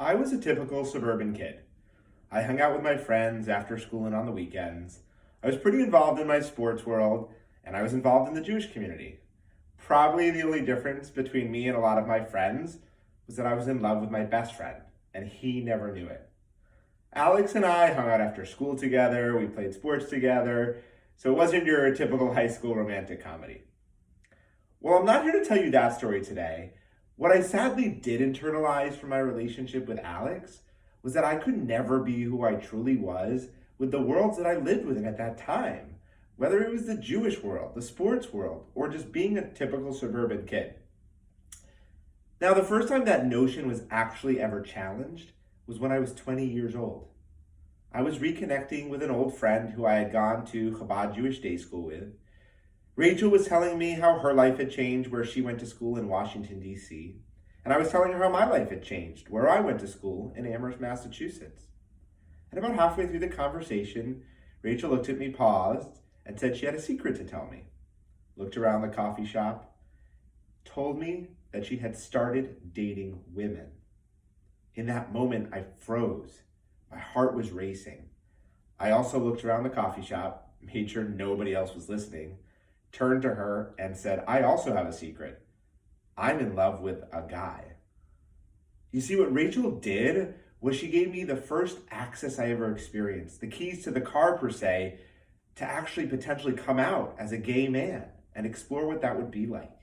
I was a typical suburban kid. I hung out with my friends after school and on the weekends. I was pretty involved in my sports world, and I was involved in the Jewish community. Probably the only difference between me and a lot of my friends was that I was in love with my best friend, and he never knew it. Alex and I hung out after school together, we played sports together, so it wasn't your typical high school romantic comedy. Well, I'm not here to tell you that story today. What I sadly did internalize from my relationship with Alex was that I could never be who I truly was with the worlds that I lived within at that time, whether it was the Jewish world, the sports world, or just being a typical suburban kid. Now, the first time that notion was actually ever challenged was when I was 20 years old. I was reconnecting with an old friend who I had gone to Chabad Jewish Day School with. Rachel was telling me how her life had changed where she went to school in Washington, D.C. And I was telling her how my life had changed where I went to school in Amherst, Massachusetts. And about halfway through the conversation, Rachel looked at me, paused, and said she had a secret to tell me. Looked around the coffee shop, told me that she had started dating women. In that moment, I froze. My heart was racing. I also looked around the coffee shop, made sure nobody else was listening, turned to her and said, I also have a secret. I'm in love with a guy. You see, what Rachel did was she gave me the first access I ever experienced, the keys to the car per se, to actually potentially come out as a gay man and explore what that would be like.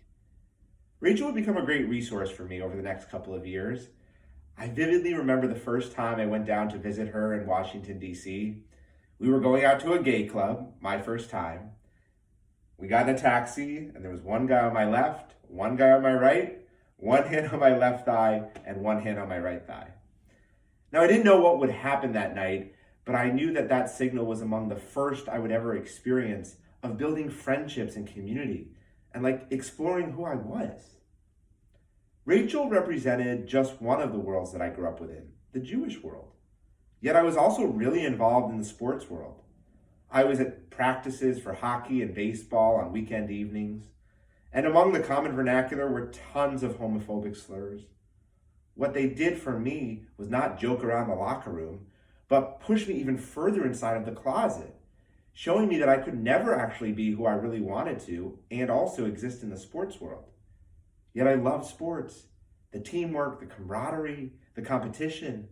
Rachel would become a great resource for me over the next couple of years. I vividly remember the first time I went down to visit her in Washington, D.C. We were going out to a gay club, my first time. We got in a taxi, and there was one guy on my left, one guy on my right, one hand on my left thigh, and one hand on my right thigh. Now, I didn't know what would happen that night, but I knew that that signal was among the first I would ever experience of building friendships and community, and exploring who I was. Rachel represented just one of the worlds that I grew up within, the Jewish world. Yet I was also really involved in the sports world. I was at practices for hockey and baseball on weekend evenings, and among the common vernacular were tons of homophobic slurs. What they did for me was not joke around the locker room, but push me even further inside of the closet, showing me that I could never actually be who I really wanted to and also exist in the sports world. Yet I love sports, the teamwork, the camaraderie, the competition.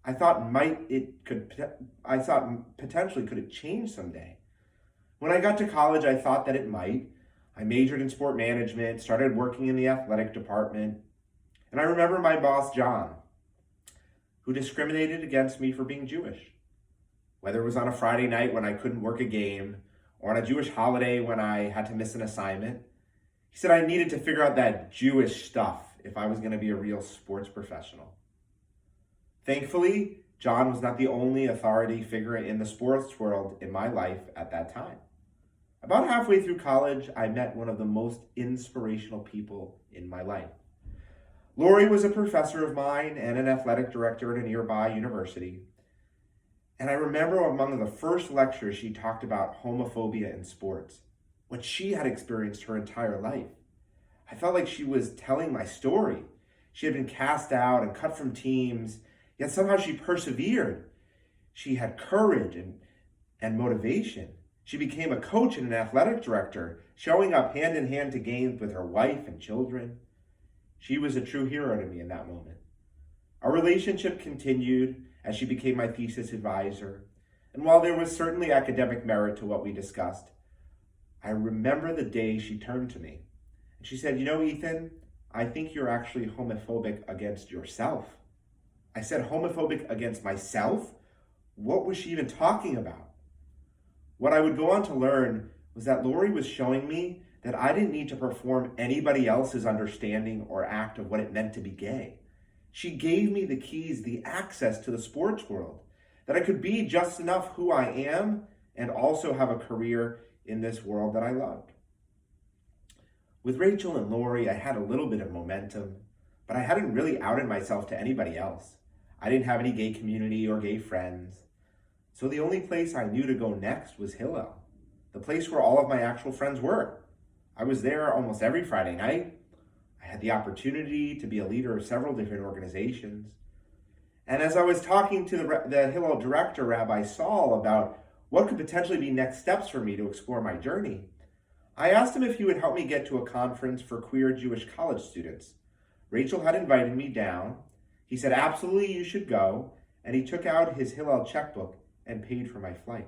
I thought potentially could it change someday. When I got to college, I thought that it might. I majored in sport management, started working in the athletic department, and I remember my boss, John, who discriminated against me for being Jewish. Whether it was on a Friday night when I couldn't work a game, or on a Jewish holiday when I had to miss an assignment, he said I needed to figure out that Jewish stuff if I was going to be a real sports professional. Thankfully, John was not the only authority figure in the sports world in my life at that time. About halfway through college, I met one of the most inspirational people in my life. Lori was a professor of mine and an athletic director at a nearby university. And I remember among the first lectures she talked about homophobia in sports, what she had experienced her entire life. I felt like she was telling my story. She had been cast out and cut from teams, yet somehow she persevered. She had courage and motivation. She became a coach and an athletic director, showing up hand in hand to games with her wife and children. She was a true hero to me in that moment. Our relationship continued as she became my thesis advisor. And while there was certainly academic merit to what we discussed, I remember the day she turned to me and she said, Ethan, I think you're actually homophobic against yourself. I said, homophobic against myself? What was she even talking about? What I would go on to learn was that Lori was showing me that I didn't need to perform anybody else's understanding or act of what it meant to be gay. She gave me the keys, the access to the sports world, that I could be just enough who I am and also have a career in this world that I loved. With Rachel and Lori, I had a little bit of momentum, but I hadn't really outed myself to anybody else. I didn't have any gay community or gay friends. So the only place I knew to go next was Hillel, the place where all of my actual friends were. I was there almost every Friday night. I had the opportunity to be a leader of several different organizations. And as I was talking to the Hillel director, Rabbi Saul, about what could potentially be next steps for me to explore my journey, I asked him if he would help me get to a conference for queer Jewish college students. Rachel had invited me down. He said, absolutely, you should go. And he took out his Hillel checkbook and paid for my flight.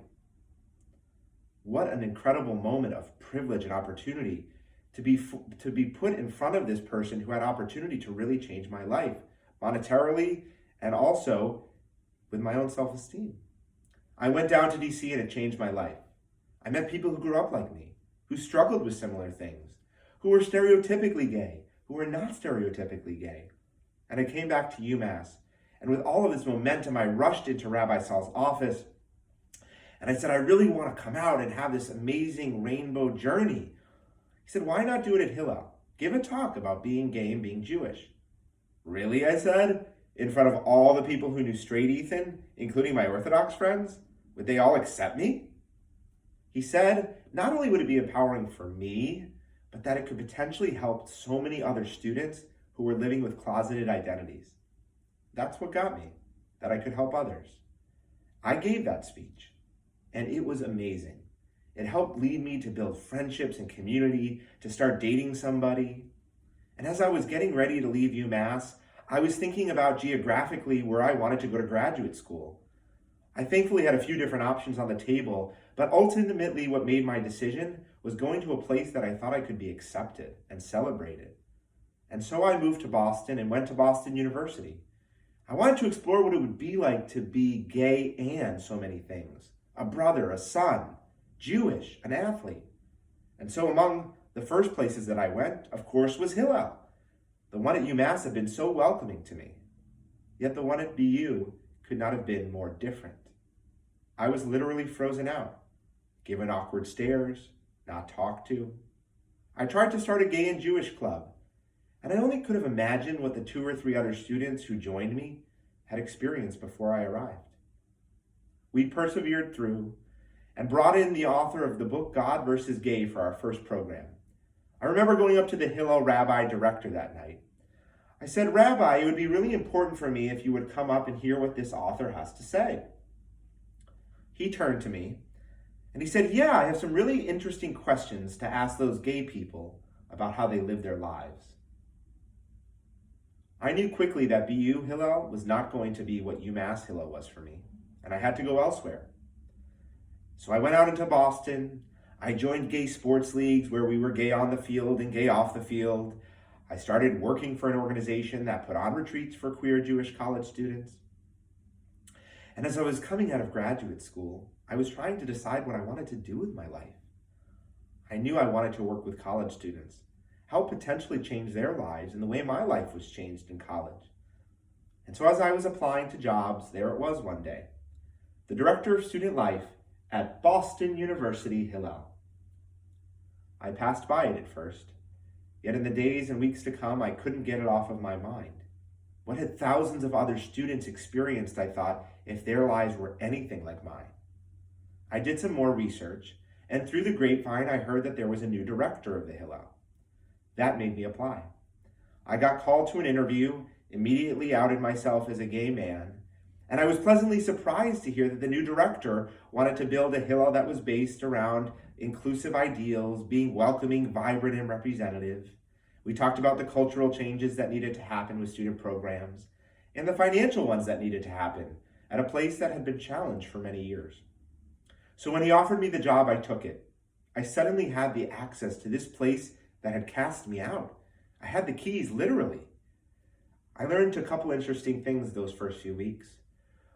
What an incredible moment of privilege and opportunity to be put in front of this person who had opportunity to really change my life, monetarily and also with my own self-esteem. I went down to DC and it changed my life. I met people who grew up like me, who struggled with similar things, who were stereotypically gay, who were not stereotypically gay. And I came back to UMass, and with all of this momentum, I rushed into Rabbi Saul's office, and I said, I really want to come out and have this amazing rainbow journey. He said, why not do it at Hillel? Give a talk about being gay and being Jewish. Really, I said, in front of all the people who knew straight Ethan, including my Orthodox friends? Would they all accept me? He said, not only would it be empowering for me, but that it could potentially help so many other students who were living with closeted identities. That's what got me, that I could help others. I gave that speech, and it was amazing. It helped lead me to build friendships and community, to start dating somebody. And as I was getting ready to leave UMass, I was thinking about geographically where I wanted to go to graduate school. I thankfully had a few different options on the table, but ultimately what made my decision was going to a place that I thought I could be accepted and celebrated. And so I moved to Boston and went to Boston University. I wanted to explore what it would be like to be gay and so many things. A brother, a son, Jewish, an athlete. And so among the first places that I went, of course, was Hillel. The one at UMass had been so welcoming to me. Yet the one at BU could not have been more different. I was literally frozen out, given awkward stares, not talked to. I tried to start a gay and Jewish club, and I only could have imagined what the 2 or 3 other students who joined me had experienced before I arrived. We persevered through and brought in the author of the book God versus Gay for our first program. I remember going up to the Hillel rabbi director that night. I said, Rabbi, it would be really important for me if you would come up and hear what this author has to say. He turned to me and he said, yeah, I have some really interesting questions to ask those gay people about how they live their lives. I knew quickly that BU Hillel was not going to be what UMass Hillel was for me, and I had to go elsewhere. So I went out into Boston. I joined gay sports leagues where we were gay on the field and gay off the field. I started working for an organization that put on retreats for queer Jewish college students. And as I was coming out of graduate school, I was trying to decide what I wanted to do with my life. I knew I wanted to work with college students, help potentially change their lives in the way my life was changed in college. And so as I was applying to jobs, there it was one day, the director of student life at Boston University Hillel. I passed by it at first, yet in the days and weeks to come, I couldn't get it off of my mind. What had thousands of other students experienced, I thought, if their lives were anything like mine? I did some more research, and through the grapevine, I heard that there was a new director of the Hillel. That made me apply. I got called to an interview, immediately outed myself as a gay man, and I was pleasantly surprised to hear that the new director wanted to build a Hillel that was based around inclusive ideals, being welcoming, vibrant, and representative. We talked about the cultural changes that needed to happen with student programs, and the financial ones that needed to happen at a place that had been challenged for many years. So when he offered me the job, I took it. I suddenly had the access to this place that had cast me out. I had the keys, literally. I learned a couple interesting things those first few weeks.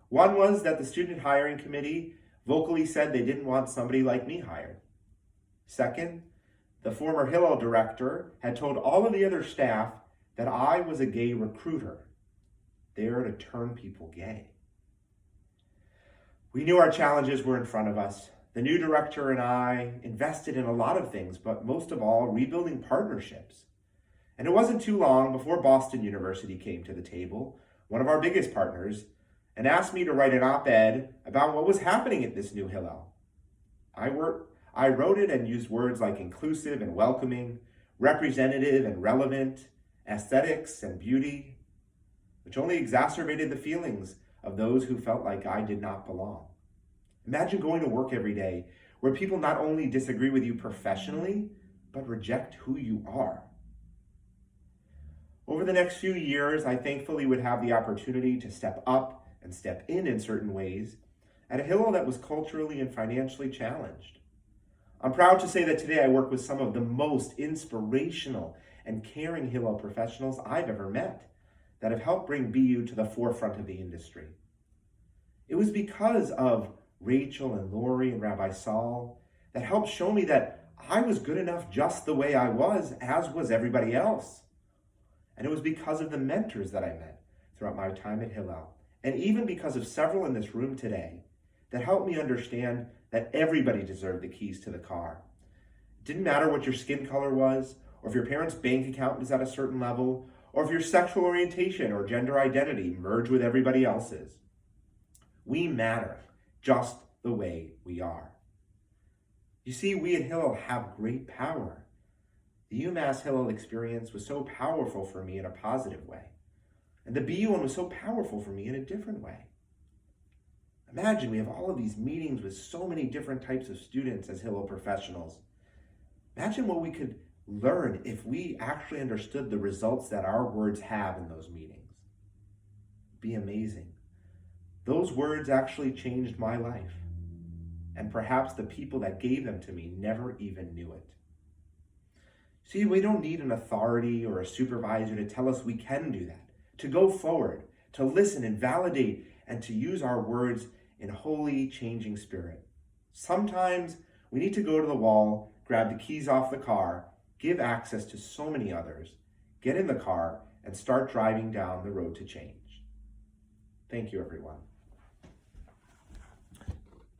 One was that the student hiring committee vocally said they didn't want somebody like me hired. Second, the former Hillel director had told all of the other staff that I was a gay recruiter, there to turn people gay. We knew our challenges were in front of us. The new director and I invested in a lot of things, but most of all, rebuilding partnerships. And it wasn't too long before Boston University came to the table, one of our biggest partners, and asked me to write an op-ed about what was happening at this new Hillel. I wrote it and used words like inclusive and welcoming, representative and relevant, aesthetics and beauty. which only exacerbated the feelings of those who felt like I did not belong. Imagine going to work every day where people not only disagree with you professionally, but reject who you are. Over the next few years, I thankfully would have the opportunity to step up and step in certain ways at a Hillel that was culturally and financially challenged. I'm proud to say that today I work with some of the most inspirational and caring Hillel professionals I've ever met that have helped bring BU to the forefront of the industry. It was because of Rachel and Lori and Rabbi Saul that helped show me that I was good enough just the way I was, as was everybody else. And it was because of the mentors that I met throughout my time at Hillel, and even because of several in this room today that helped me understand that everybody deserved the keys to the car. It didn't matter what your skin color was, or if your parents' bank account was at a certain level, or if your sexual orientation or gender identity merged with everybody else's. We matter just the way we are. You see, we at Hillel have great power. The UMass Hillel experience was so powerful for me in a positive way, and the BU one was so powerful for me in a different way. Imagine we have all of these meetings with so many different types of students as Hillel professionals. Imagine what we could learn if we actually understood the results that our words have in those meetings. It'd be amazing. Those words actually changed my life, and perhaps the people that gave them to me never even knew it. See, we don't need an authority or a supervisor to tell us we can do that, to go forward, to listen and validate, and to use our words in holy, changing spirit. Sometimes we need to go to the wall, grab the keys off the car, give access to so many others, get in the car, and start driving down the road to change. Thank you, everyone.